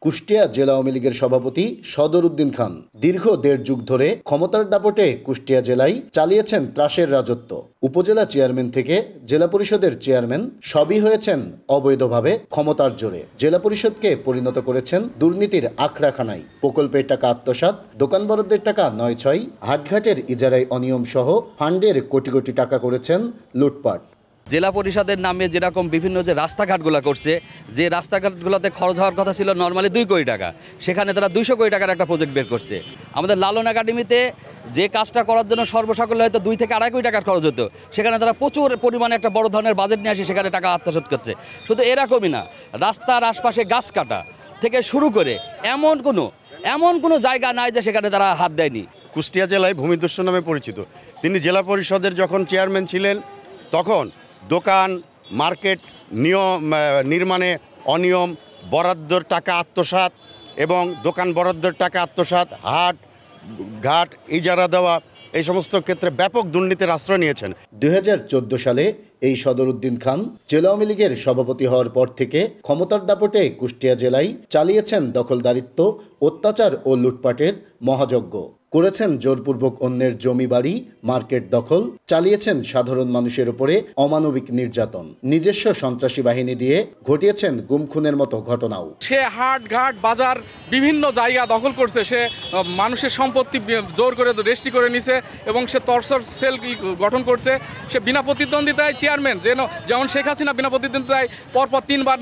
কুষ্টিয়া জেলা আওয়ামী লীগের সভাপতি সদরউদ্দিন খান দীর্ঘ ১.৫ যুগ ধরে ক্ষমতার দাপটে কুষ্টিয়া জেলায় চালিয়েছেন ত্রাসের রাজত্ব। উপজেলা চেয়ারম্যান থেকে জেলা পরিষদের চেয়ারম্যান সবই হয়েছেন অবৈধভাবে ক্ষমতার জোরে। জেলা পরিষদকে পরিণত করেছেন দুর্নীতির আখড়াখানায়। প্রকল্পের টাকা আত্মসাৎ, দোকান বরাদ্দের টাকা ৯/৬, হাটঘাটের ইজারায় অনিয়ম সহ ফান্ডের কোটি কোটি টাকা করেছেন লুটপাট। জেলা পরিষদের নামে যেরকম বিভিন্ন যে রাস্তাঘাটগুলো করছে, যে রাস্তাঘাটগুলোতে খরচ হওয়ার কথা ছিল নর্মালি ২ কোটি টাকা, সেখানে তারা ২০০ কোটি টাকার একটা প্রজেক্ট বের করছে। আমাদের লালন একাডেমিতে যে কাজটা করার জন্য সর্বসাকুল্যে হয়তো ২ থেকে ২.৫ কোটি টাকার খরচ হতো, সেখানে তারা প্রচুর পরিমাণে একটা বড় ধরনের বাজেট নিয়ে আসে, সেখানে টাকা আত্মসাৎ করছে। শুধু এরকমই না, রাস্তার আশপাশে গাছ কাটা থেকে শুরু করে এমন কোনো জায়গা নাই যে সেখানে তারা হাত দেয়নি। কুষ্টিয়া জেলায় ভূমিদস্যু নামে পরিচিত। তিনি জেলা পরিষদের যখন চেয়ারম্যান ছিলেন তখন দোকান, মার্কেট নির্মাণে অনিয়ম, বরাদ্দর টাকা আত্মসাৎ এবং দোকান বরাদ্দের টাকা আত্মসাৎ, হাট ঘাট ইজারা দেওয়া, এই সমস্ত ক্ষেত্রে ব্যাপক দুর্নীতির আশ্রয় নিয়েছেন। ২০১৪ সালে এই সদরউদ্দিন খান জেলা আওয়ামী লীগের সভাপতি হওয়ার পর থেকে ক্ষমতার দাপটে কুষ্টিয়া জেলায় চালিয়েছেন দখলদারিত্ব, অত্যাচার ও লুটপাটের মহাযজ্ঞ। করেছেন জোরপূর্বক অন্যের জমি বাড়ি, মার্কেট দখল, চালিয়েছেন সাধারণ মানুষের উপরে অমানবিক নির্যাতন। নিজস্ব সন্ত্রাসী বাহিনী দিয়ে ঘটিয়েছেন গুম খুনের মতো ঘটনাও। সে হাট ঘাট বাজার বিভিন্ন জায়গা দখল করছে, সে মানুষের সম্পত্তি জোর করে রেজিস্ট্রি করে নিছে এবং সে তরসর সেল গঠন করছে। সে বিনা প্রতিদ্বন্দ্বিতায় চেয়ারম্যান, যেমন শেখ হাসিনা বিনা প্রতিদ্বন্দ্বিতায় পরপর ৩ বার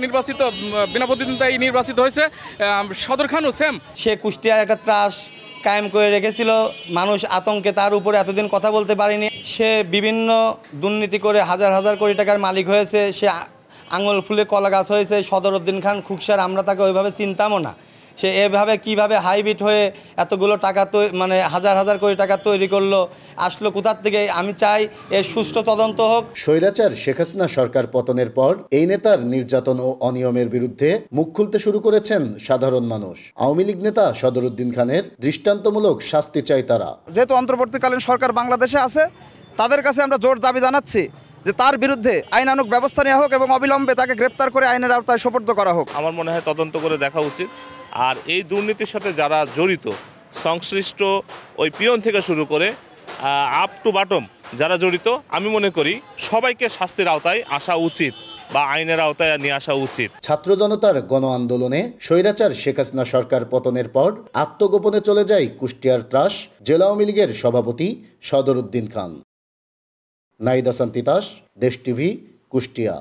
বিনা প্রতিদ্বন্দ্বিতায় নির্বাচিত হয়েছে। সদর খানও সেম। সে কুষ্টিয়ার একটা ত্রাস কায়েম করে রেখেছিল, মানুষ আতঙ্কে তার উপরে এতদিন কথা বলতে পারেনি। সে বিভিন্ন দুর্নীতি করে হাজার হাজার কোটি টাকার মালিক হয়েছে। সে আঙুল ফুলে কলা গাছ হয়েছে। সদরউদ্দিন খান খুকসার আমরা তাকে ওইভাবে চিনতামও না। সে এভাবে কিভাবে হাইব্রিড হয়ে এতগুলো টাকা মানে হাজার হাজার কোটি টাকা তৈরি করলো, আসলো কোথার থেকে? আমি চাই এর সুষ্ঠু তদন্ত হোক। স্বৈরাচার শেখ হাসিনা সরকার পতনের পর এই নেতার নির্যাতন ও অনিয়মের বিরুদ্ধে মুখ খুলতে শুরু করেছেন সাধারণ মানুষ। আওয়ামী লীগ নেতা সদরউদ্দিন খানের দৃষ্টান্তমূলক শাস্তি চাই তারা। যেহেতু অন্তর্বর্তীকালীন সরকার বাংলাদেশে আছে, তাদের কাছে আমরা জোর দাবি জানাচ্ছি যে তার বিরুদ্ধে আইনানুগ ব্যবস্থা নেওয়া হোক এবং অবিলম্বে তাকে গ্রেপ্তার করে আইনের আওতায় সোপর্দ করা হোক। আমার মনে হয় তদন্ত করে দেখা উচিত। আর এই দুর্নীতির সাথে যারা জড়িত, সংশ্লিষ্ট ওই পিয়ন থেকে শুরু করে আপ টু বটম যারা জড়িত, আমি মনে করি সবাইকে শাস্তির আওতায় আসা উচিত বা আইনের আওতায় নিয়ে আসা উচিত। ছাত্র জনতার গণ আন্দোলনে স্বৈরাচার শেখ হাসিনা সরকার পতনের পর আত্মগোপনে চলে যায় কুষ্টিয়ার ত্রাস জেলা আওয়ামী লীগের সভাপতি সদরউদ্দিন খান। নাহিদ হাসান তিতাস, দেশ টিভি, কুষ্টিয়া।